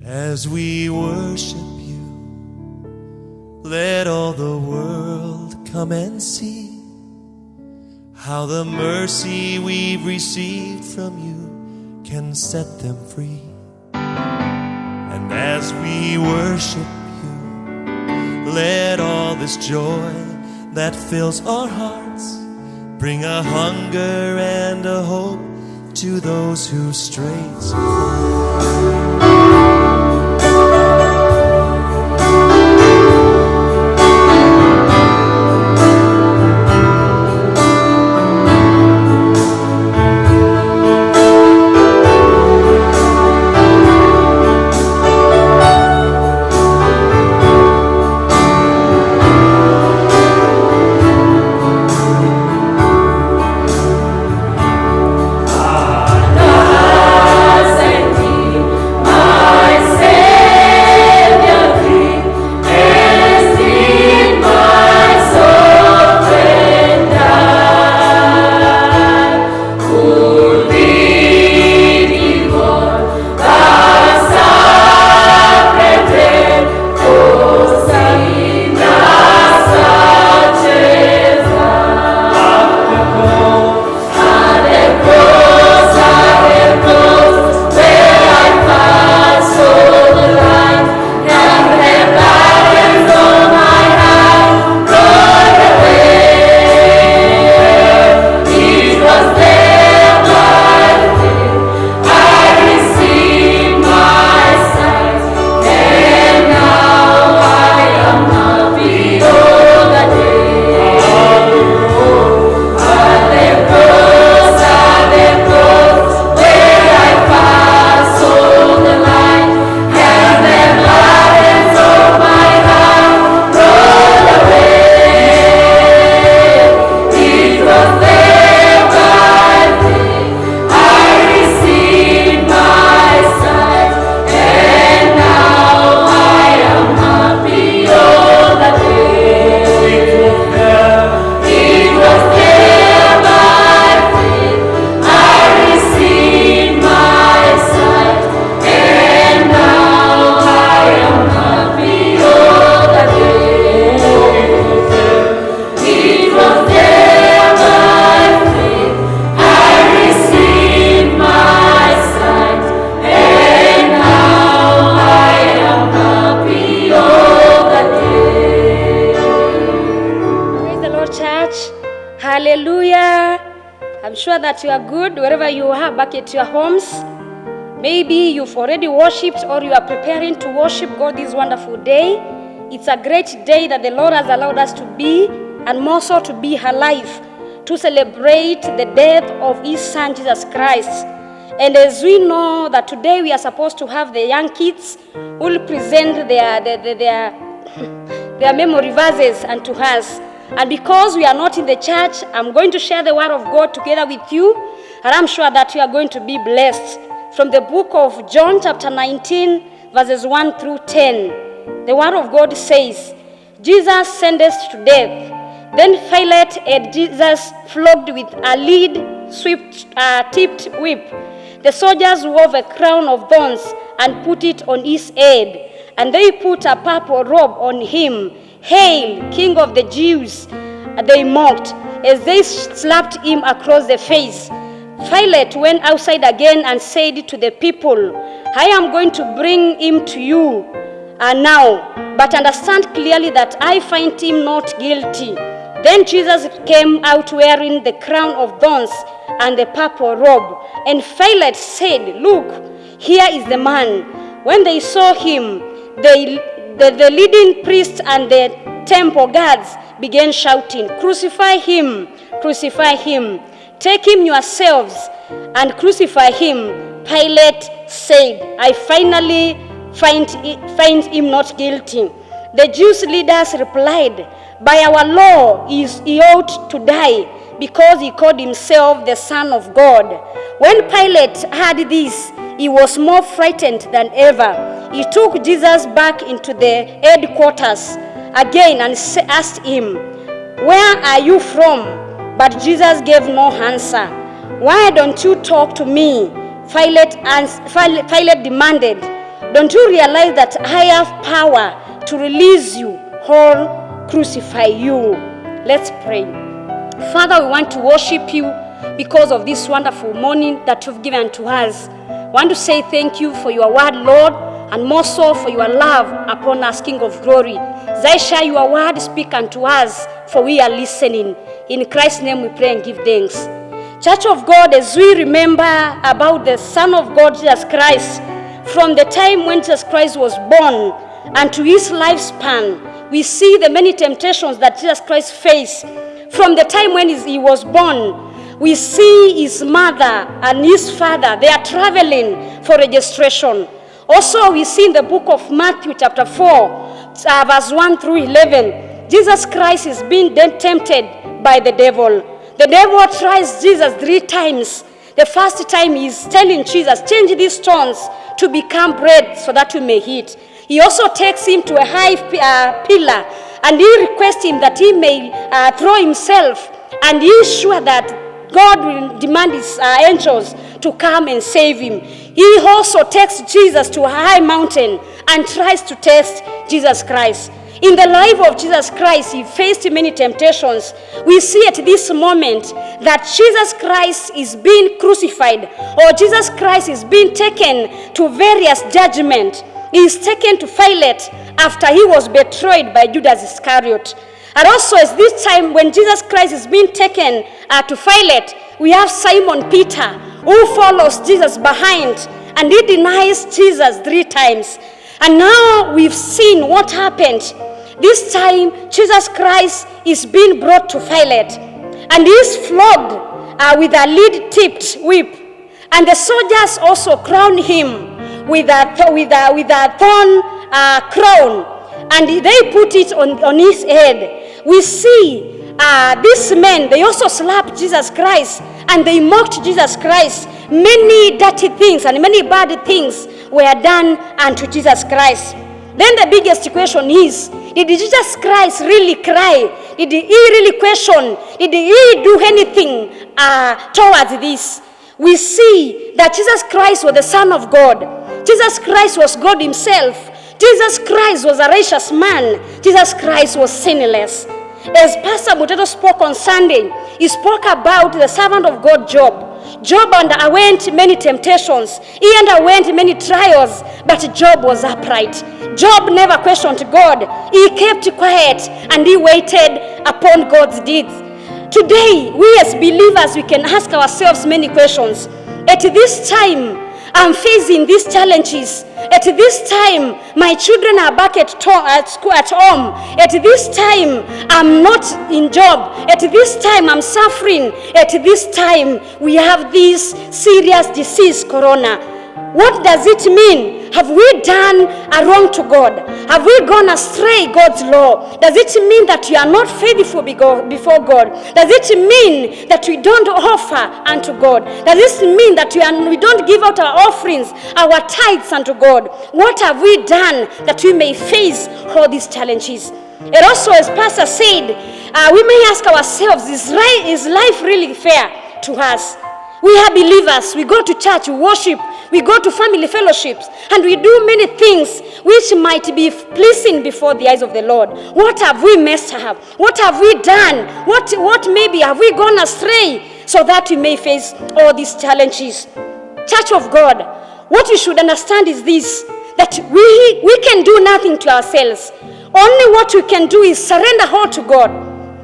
As we worship you, let all the world come and see how the mercy we've received from you can set them free. And as we worship you, let all this joy that fills our hearts bring a hunger and a hope to those who strayed so far. Hallelujah. I'm sure that you are good wherever you are back at your homes. Maybe you've already worshipped or you are preparing to worship God this wonderful day. It's a great day that the Lord has allowed us to be, and more so to be alive, to celebrate the death of His Son, Jesus Christ. And as we know that today we are supposed to have the young kids who will present their memory verses unto us. And because we are not in the church, I'm going to share the word of God together with you, and I'm sure that you are going to be blessed. From the book of John chapter 19, verses 1 through 10, the word of God says, Jesus sentenced to death. Then Pilate had Jesus flogged with a lead-tipped whip. The soldiers wove a crown of thorns and put it on his head, and they put a purple robe on him. "Hail, King of the Jews," they mocked, as they slapped him across the face. Pilate went outside again and said to the people, "I am going to bring him to you now, but understand clearly that I find him not guilty." Then Jesus came out wearing the crown of thorns and the purple robe. And Pilate said, "Look, here is the man." When they saw him, the leading priests and the temple guards began shouting, "Crucify him, crucify him. Take him yourselves and crucify him." Pilate said, "I finally find him not guilty." The Jews leaders replied, "By our law he ought to die, because he called himself the Son of God." When Pilate heard this, he was more frightened than ever. He took Jesus back into the headquarters again and asked him, "Where are you from?" But Jesus gave no answer. "Why don't you talk to me?" Pilate demanded. Don't you realize that I have power to release you or crucify you? Let's pray. Father, we want to worship you because of this wonderful morning that you've given to us. I want to say thank you for your word, Lord, and more so for your love upon us, King of glory. As I share your word, speak unto us, for we are listening. In Christ's name we pray and give thanks. Church of God, as we remember about the Son of God, Jesus Christ, from the time when Jesus Christ was born and to his lifespan, we see the many temptations that Jesus Christ faced. From the time when he was born, we see his mother and his father, they are traveling for registration. Also, we see in the book of Matthew chapter 4, verse 1 through 11, Jesus Christ is being tempted by the devil. The devil tries Jesus 3 times. The first time he's telling Jesus, change these stones to become bread so that we may eat. He also takes him to a high pillar, and he requests him that he may throw himself, and he is sure that God will demand his angels to come and save him. He also takes Jesus to a high mountain and tries to test Jesus Christ. In the life of Jesus Christ, he faced many temptations. We see at this moment that Jesus Christ is being crucified, or Jesus Christ is being taken to various judgments. He is taken to Pilate after he was betrayed by Judas Iscariot. And also at this time when Jesus Christ is being taken to Pilate, we have Simon Peter who follows Jesus behind, and he denies Jesus 3 times. And now we've seen what happened. This time Jesus Christ is being brought to Pilate, and he is flogged with a lead-tipped whip. And the soldiers also crown him with a thorn crown, and they put it on his head. We see these men, they also slapped Jesus Christ, and they mocked Jesus Christ. Many dirty things and many bad things were done unto Jesus Christ. Then the biggest question is, did Jesus Christ really cry? Did he really question? Did he do anything towards this? We see that Jesus Christ was the Son of God. Jesus Christ was God himself. Jesus Christ was a righteous man. Jesus Christ was sinless. As Pastor Muteto spoke on Sunday, he spoke about the servant of God, Job. Job underwent many temptations. He underwent many trials, but Job was upright. Job never questioned God. He kept quiet and he waited upon God's deeds. Today, we as believers, we can ask ourselves many questions. At this time, I'm facing these challenges. At this time, my children are back at home. At this time, I'm not in job. At this time, I'm suffering. At this time, we have this serious disease, corona. What does it mean? Have we done a wrong to God? Have we gone astray God's law? Does it mean that we are not faithful before God? Does it mean that we don't offer unto God? Does it mean that we don't give out our offerings, our tithes unto God? What have we done that we may face all these challenges? And also, as Pastor said, we may ask ourselves, is life really fair to us? We are believers. We go to church, we worship, we go to family fellowships, and we do many things which might be pleasing before the eyes of the Lord. What have we messed up? What have we done? What maybe have we gone astray so that we may face all these challenges? Church of God, what you should understand is this, that we can do nothing to ourselves. Only what we can do is surrender all to God.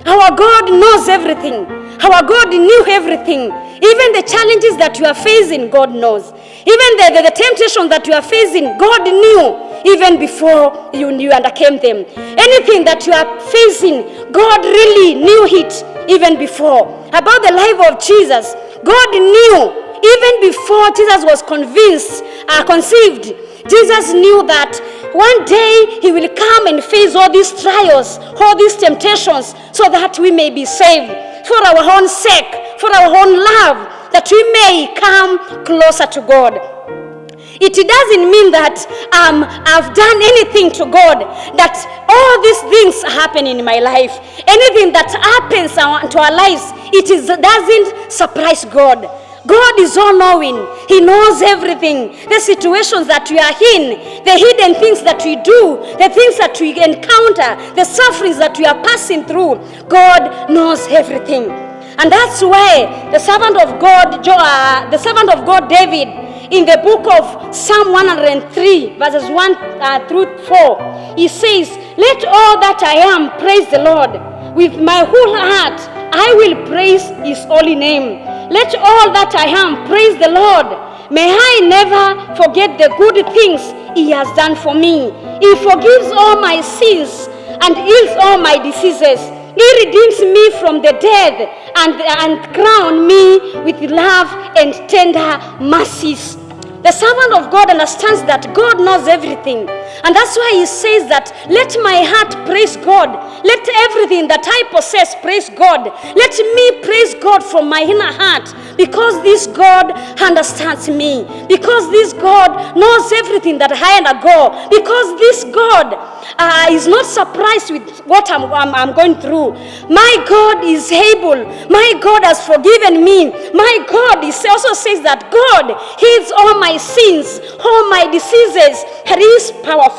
Our God knows everything. Our God knew everything. Even the challenges that you are facing, God knows. Even the temptations that you are facing, God knew even before you undercame them. Anything that you are facing, God really knew it even before. About the life of Jesus, God knew even before Jesus was conceived. Jesus knew that one day he will come and face all these trials, all these temptations, so that we may be saved. For our own sake, for our own love, that we may come closer to God. It doesn't mean that I've done anything to God, that all these things happen in my life. Anything that happens to our lives, doesn't surprise God. God is all-knowing. He knows everything. The situations that we are in, the hidden things that we do, the things that we encounter, the sufferings that we are passing through, God knows everything. And that's why the servant of God David, in the book of Psalm 103, verses 1 through 4, he says, "Let all that I am praise the Lord. With my whole heart I will praise his holy name. Let all that I am praise the Lord. May I never forget the good things he has done for me. He forgives all my sins and heals all my diseases. He redeems me from the dead and crown me with love and tender mercies." The servant of God understands that God knows everything. And that's why he says that, "Let my heart praise God. Let everything that I possess praise God. Let me praise God from my inner heart, because this God understands me. Because this God knows everything that I undergo. Because this God is not surprised with what I'm going through. My God is able. My God has forgiven me. My God also says that God heals all my sins, all my diseases, and he is powerful."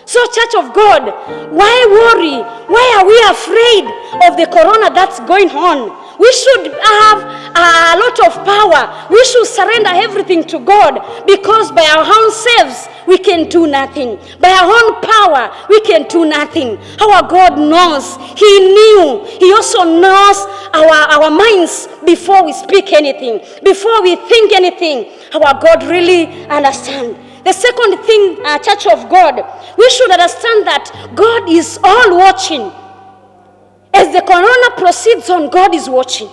So, Church of God, why worry? Why are we afraid of the corona that's going on? We should have a lot of power. We should surrender everything to God, because by our own selves, we can do nothing. By our own power, we can do nothing. Our God knows. He knew. He also knows our minds before we speak anything, before we think anything. Our God really understands. The second thing, Church of God, we should understand that God is all watching. As the corona proceeds on, God is watching.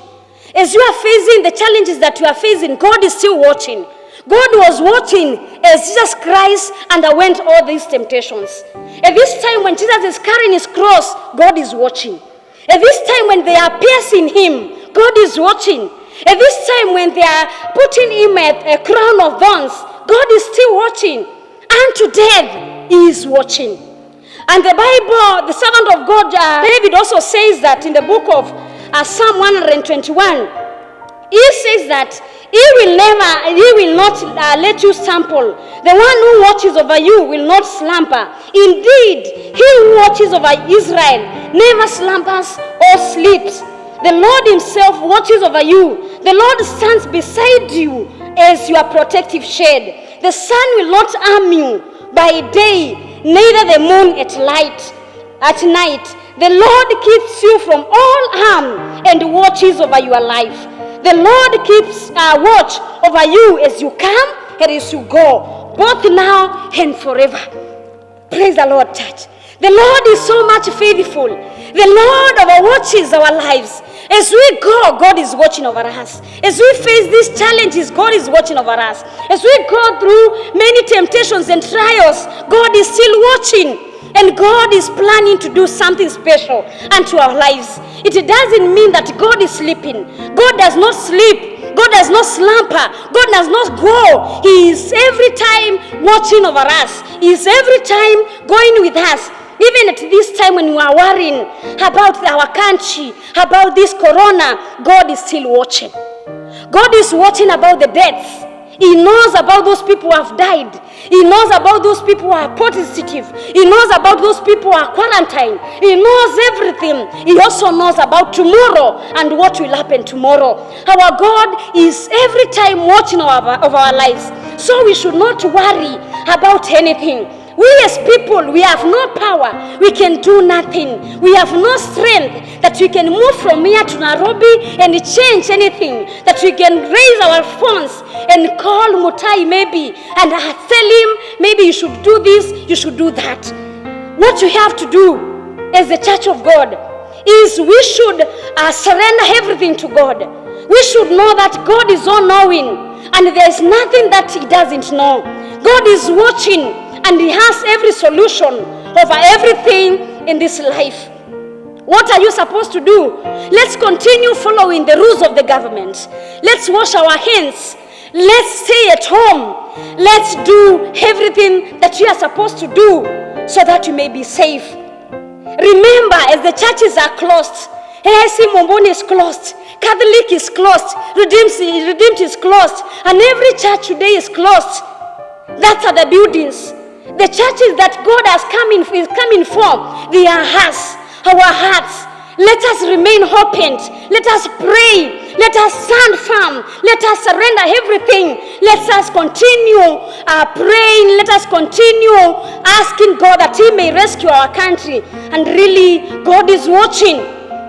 As you are facing the challenges that you are facing, God is still watching. God was watching as Jesus Christ underwent all these temptations. At this time when Jesus is carrying his cross, God is watching. At this time when they are piercing him, God is watching. At this time when they are putting him a crown of thorns, God is still watching. Unto death, he is watching. And the Bible, the servant of God, David also says that in the book of Psalm 121, he says that he will not let you stumble. The one who watches over you will not slumber. Indeed, he who watches over Israel never slumbers or sleeps. The Lord himself watches over you. The Lord stands beside you as your protective shade. The sun will not harm you by day, neither the moon at night. The Lord keeps you from all harm and watches over your life. The Lord keeps watch over you as you come and as you go, both now and forever. Praise the Lord, church. The Lord is so much faithful. The Lord overwatches our lives. As we go, God is watching over us. As we face these challenges, God is watching over us. As we go through many temptations and trials, God is still watching. And God is planning to do something special unto our lives. It doesn't mean that God is sleeping. God does not sleep. God does not slumber. God does not go. He is every time watching over us. He is every time going with us. Even at this time when we are worrying about our country, about this corona, God is still watching. God is watching about the deaths. He knows about those people who have died. He knows about those people who are positive. He knows about those people who are quarantined. He knows everything. He also knows about tomorrow and what will happen tomorrow. Our God is every time watching over our lives. So we should not worry about anything. We as people, we have no power. We can do nothing. We have no strength that we can move from here to Nairobi and change anything. That we can raise our phones and call Mutai maybe and tell him, maybe you should do this, you should do that. What we have to do as the Church of God is we should surrender everything to God. We should know that God is all-knowing and there is nothing that he doesn't know. God is watching. And he has every solution over everything in this life. What are you supposed to do? Let's continue following the rules of the government. Let's wash our hands. Let's stay at home. Let's do everything that you are supposed to do so that you may be safe. Remember, as the churches are closed, AIC Mumbuni is closed, Catholic is closed. Redeemed is closed. And every church today is closed. That's are the buildings. The churches that God has is coming for, they are us, our hearts. Let us remain open. Let us pray. Let us stand firm. Let us surrender everything. Let us continue praying. Let us continue asking God that He may rescue our country. And really, God is watching.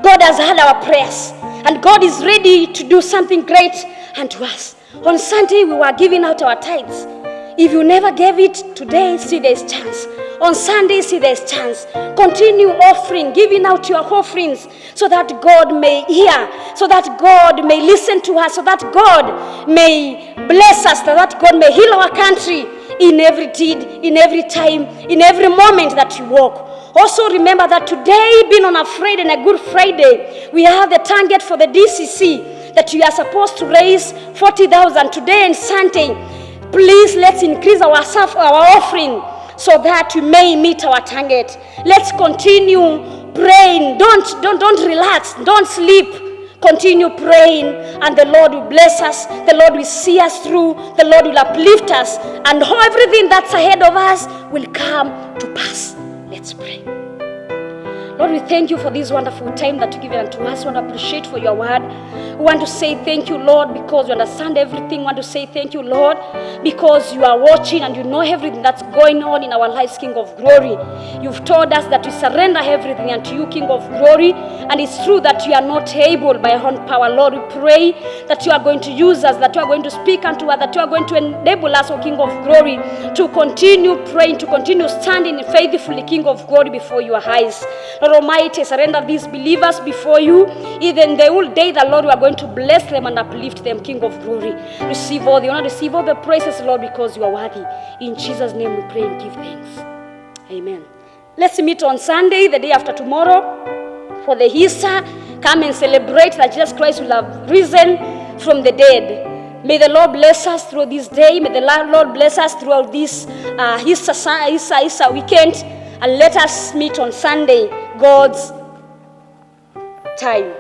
God has heard our prayers. And God is ready to do something great unto us. On Sunday, we were giving out our tithes. If you never gave it today, see there's chance. On Sunday, see there's chance. Continue offering, giving out your offerings so that God may hear, so that God may listen to us, so that God may bless us, so that God may heal our country in every deed, in every time, in every moment that you walk. Also remember that today, being on a Friday and a Good Friday, we have the target for the DCC that we are supposed to raise 40,000 today and Sunday. Please, let's increase our offering so that we may meet our target. Let's continue praying. Don't relax. Don't sleep. Continue praying, and the Lord will bless us. The Lord will see us through. The Lord will uplift us, and everything that's ahead of us will come to pass. Let's pray. Lord, we thank you for this wonderful time that you give unto us. We want to appreciate for your word. We want to say thank you, Lord, because you understand everything. We want to say thank you, Lord, because you are watching and you know everything that's going on in our lives, King of Glory. You've told us that we surrender everything unto you, King of Glory, and it's true that you are not able by your own power. Lord, we pray that you are going to use us, that you are going to speak unto us, that you are going to enable us, O King of Glory, to continue praying, to continue standing faithfully, King of Glory, before your eyes. Lord Almighty, surrender these believers before you. Even the whole day, the Lord, you are going to bless them and uplift them, King of Glory. Receive all the honor, receive all the praises, Lord, because you are worthy. In Jesus' name we pray and give thanks. Amen. Let's meet on Sunday, the day after tomorrow, for the Easter. Come and celebrate that Jesus Christ will have risen from the dead. May the Lord bless us through this day. May the Lord bless us throughout this Easter weekend. And let us meet on Sunday, God's time.